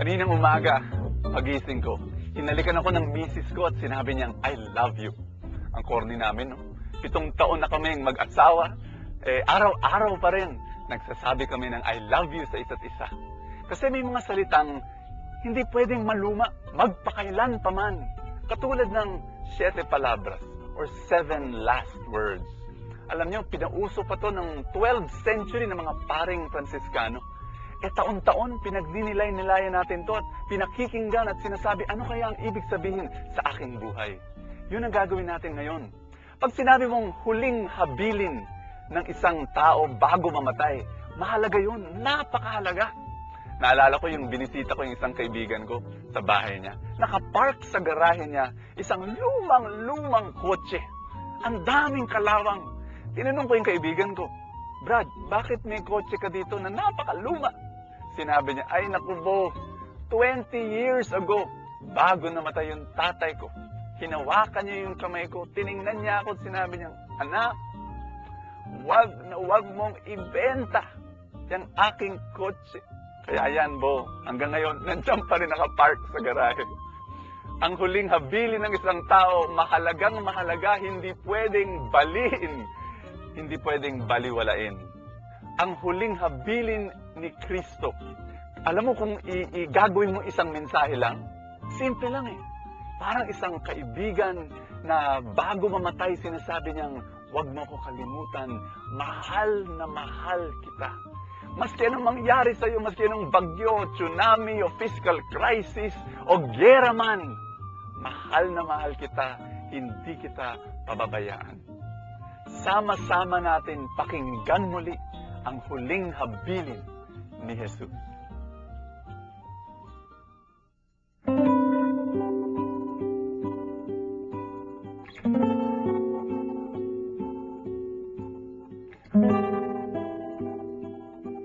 Kaninang umaga, pagising ko, hinalikan ako ng misis ko at sinabi niyang, I love you. Ang corny namin, no? 7 taon na kaming mag-asawa, araw-araw pa rin, nagsasabi kami ng I love you sa isa't isa. Kasi may mga salitang hindi pwedeng maluma, magpakailan pa man. Katulad ng 7 palabras or 7 last words. Alam niyo, pinauso pa to ng 12th century ng mga paring Franciscano. Taon-taon, pinagninilay-nilayan natin to at pinakikinggan at sinasabi, ano kaya ang ibig sabihin sa aking buhay? Yun ang gagawin natin ngayon. Pag sinabi mong huling habilin ng isang tao bago mamatay, mahalaga yun, napakahalaga. Naalala ko yung binisita ko yung isang kaibigan ko sa bahay niya. Nakapark sa garahe niya, isang lumang-lumang kotse. Ang daming kalawang. Tinanong ko yung kaibigan ko, Brad, bakit may kotse ka dito na napakaluma? Sinabi niya, ay naku bo, 20 years ago, bago namatay yung tatay ko, hinawakan niya yung kamay ko, tiningnan niya ako at sinabi niya, anak, wag mong ibenta yung aking kotse. Kaya yan bo, hanggang ngayon, nandiyan pa rin nakapark sa garahe. Ang huling habilin ng isang tao, mahalagang mahalaga, hindi pwedeng baliin, hindi pwedeng baliwalain. Ang huling habilin ni Kristo. Alam mo kung gagawin mo isang mensahe lang, simple lang eh. Parang isang kaibigan na bago mamatay sinasabi niyang, huwag mo ko kalimutan, mahal na mahal kita. Maski anong mangyari sa iyo, maski anong bagyo, tsunami, o fiscal crisis, o gera man, mahal na mahal kita, hindi kita pababayaan. Sama-sama natin pakinggan muli ang huling habilin ni Jesus.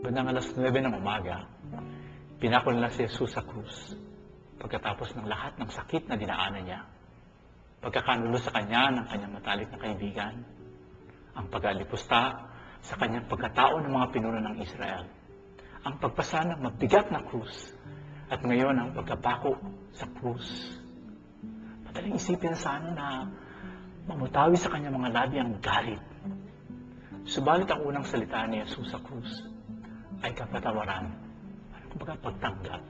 Bandang alas 9 ng umaga, pinako nila si Jesus sa krus pagkatapos ng lahat ng sakit na dinaanan niya. Pagkakanulo sa kanya ng kanyang matalik na kaibigan, ang pag-alipusta sa kanyang pagkatao ng mga pinuno ng Israel, ang pagpasa ng mabigat na krus, at ngayon ang pagkapako sa krus. Madaling isipin sana na mamutawi sa kanyang mga labi ang galit. Subalit ang unang salita ni Jesus sa krus ay kapatawaran. Kumbaga pagtanggap.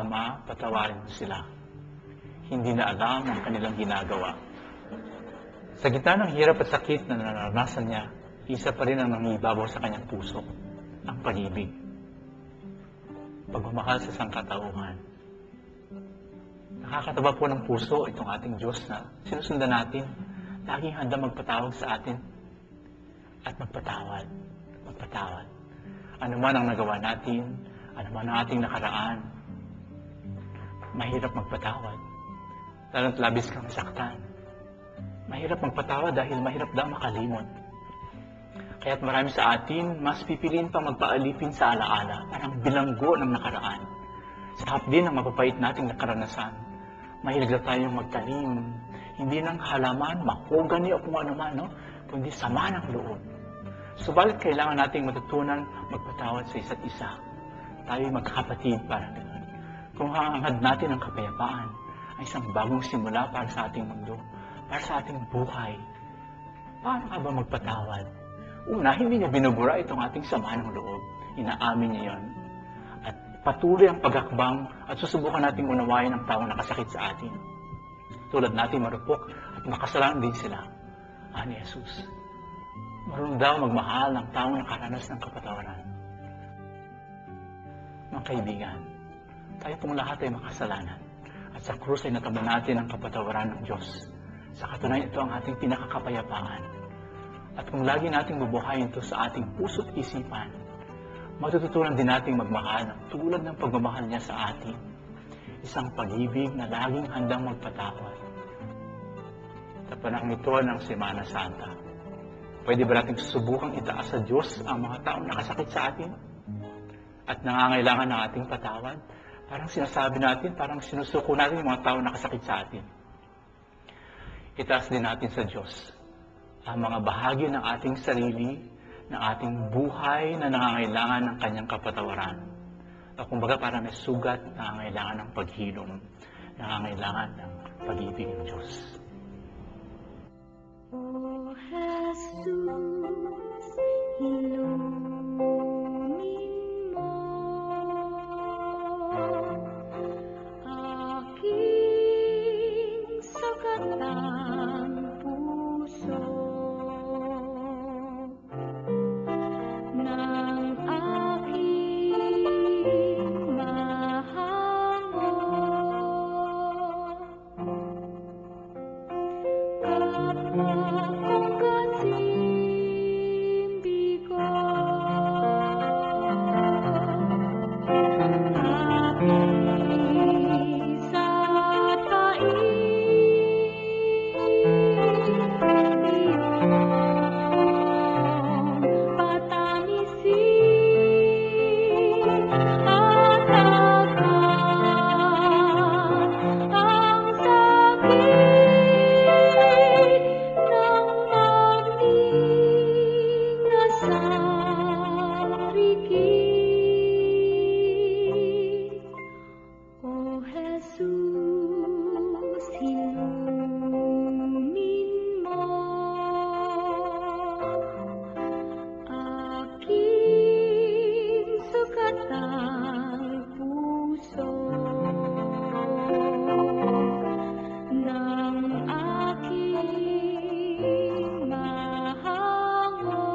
Ama, patawarin mo sila. Hindi na alam ang kanilang ginagawa. Sa gitna ng hirap at sakit na naranasan niya, isa pa rin ang nangibabaw sa kanyang puso, ang pag-ibig. Pagmamahal sa sangkatauhan. Nakakataba po ng puso itong ating Diyos na sinusundan natin, laging handa magpatawag sa atin at magpatawad. Magpatawad. Ano man ang nagawa natin, ano man ang ating nakaraan, mahirap magpatawad. Lalo't labis kang saktan. Mahirap magpatawad dahil mahirap daw makalimot. Kaya't marami sa atin, mas pipiliin pa magpaalipin sa alaala, parang bilanggo ng nakaraan. Sa hapdi ng mapapait nating nakaranasan, mahilig na tayong magtanim, hindi ng halaman, mahogani o kung ano man, no? Kundi sama ng loob. Subalit kailangan nating matutunan magpatawad sa isa't isa. Tayo'y magkakapatid para ganoon. Kung hangad natin ang kapayapaan, ay isang bagong simula para sa ating mundo, para sa ating buhay. Paano ka ba magpatawad? Una, hindi niya binubura itong ating sama ng loob. Inaamin niya yon. At patuloy ang pagakbang at susubukan nating unawain ang taong nakasakit sa atin. Tulad natin marupok at makasalanan din sila. Ni Jesus. Marunong daw magmahal ng taong nakaranas ng kapatawaran. Mga kaibigan, tayo pong lahat ay makasalanan. At sa krus ay natamo natin ang kapatawaran ng Diyos. Sa katunayan ito ang ating pinakakapayapaan. At kung lagi nating bubuhayin ito sa ating puso't isipan, matututunan din nating magmahal ng tulad ng pagmamahal niya sa atin. Isang pag-ibig na laging handang magpatawad. Sa panahon ito ng Semana Santa, pwede ba nating subukang itaas sa Diyos ang mga taong nakasakit sa atin? At nangangailangan ng ating patawad? Parang sinasabi natin, parang sinusuko natin yung mga taong nakasakit sa atin. Itaas din natin sa Diyos ang mga bahagi ng ating sarili, ng ating buhay na nangangailangan ng kanyang kapatawaran. Kumbaga parang may sugat na nangangailangan ng paghilom, nangangailangan ng pag-ibig ng Diyos. O Jesus, ilumin mo aking sukatang puso ng aking mahango. Kapwa kong kasimbigo, sa paibig patanisin at agad ang sakit ng magning na sarigid. O Jesus, ilumin mo aking sukatang puso ng aking mahango.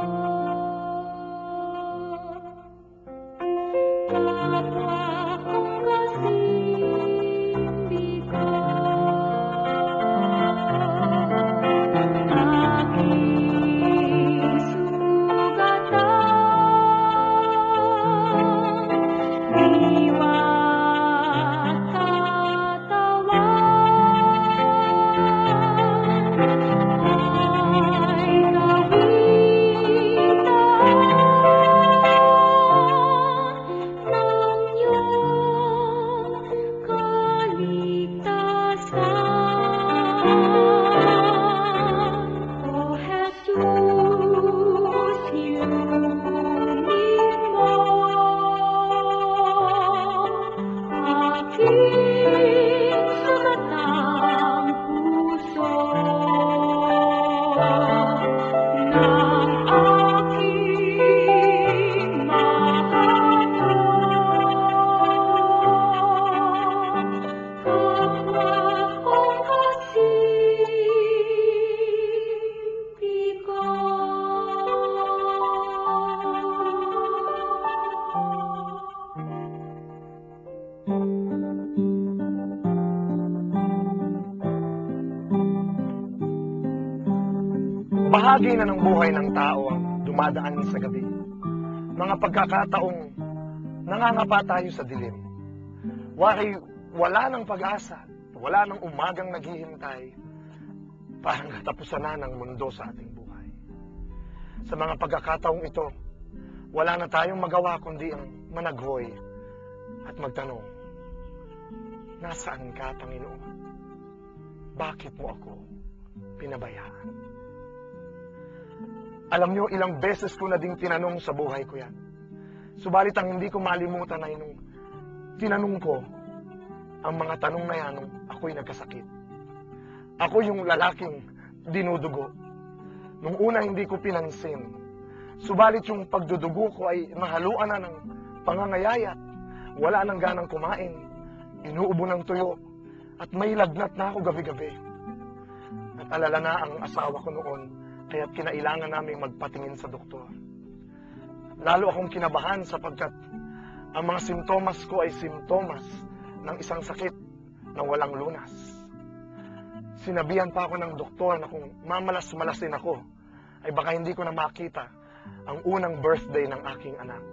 Kapwa kong kasimbigo, aking sugatang diwa't katawan ay kawitan ng iyong kaligtasan. O Jesus, ilumin mo aking sukatang puso ng aking mahango. Kapwa kong kasimbigo. Bahagi na ng buhay ng tao ang dumadaan sa gabi. Mga pagkakataong nangangapa tayo sa dilim. Wala ng pag-asa, wala ng umagang naghihintay. Parang katapusan na ng mundo sa ating buhay. Sa mga pagkakataong ito, wala na tayong magawa kundi ang managhoy at magtanong, nasaan ka, Panginoon? Bakit mo ako pinabayaan? Alam niyo, ilang beses ko na ding tinanong sa buhay ko yan. Subalit ang hindi ko malimutan ay nung tinanong ko ang mga tanong na yan nung ako'y nagkasakit. Ako yung lalaking dinudugo. Nung una hindi ko pinansin. Subalit yung pagdudugo ko ay nahaluan na ng pangangayayat. Wala nang ganang kumain. Inuubo ng tuyo. At may lagnat na ako gabi-gabi. At alala na ang asawa ko noon. Kaya't kinailangan naming magpatingin sa doktor. Lalo akong kinabahan sapagkat ang mga simptomas ko ay simptomas ng isang sakit na walang lunas. Sinabihan pa ako ng doktor na kung mamalas-malasin ako, ay baka hindi ko na makita ang unang birthday ng aking anak.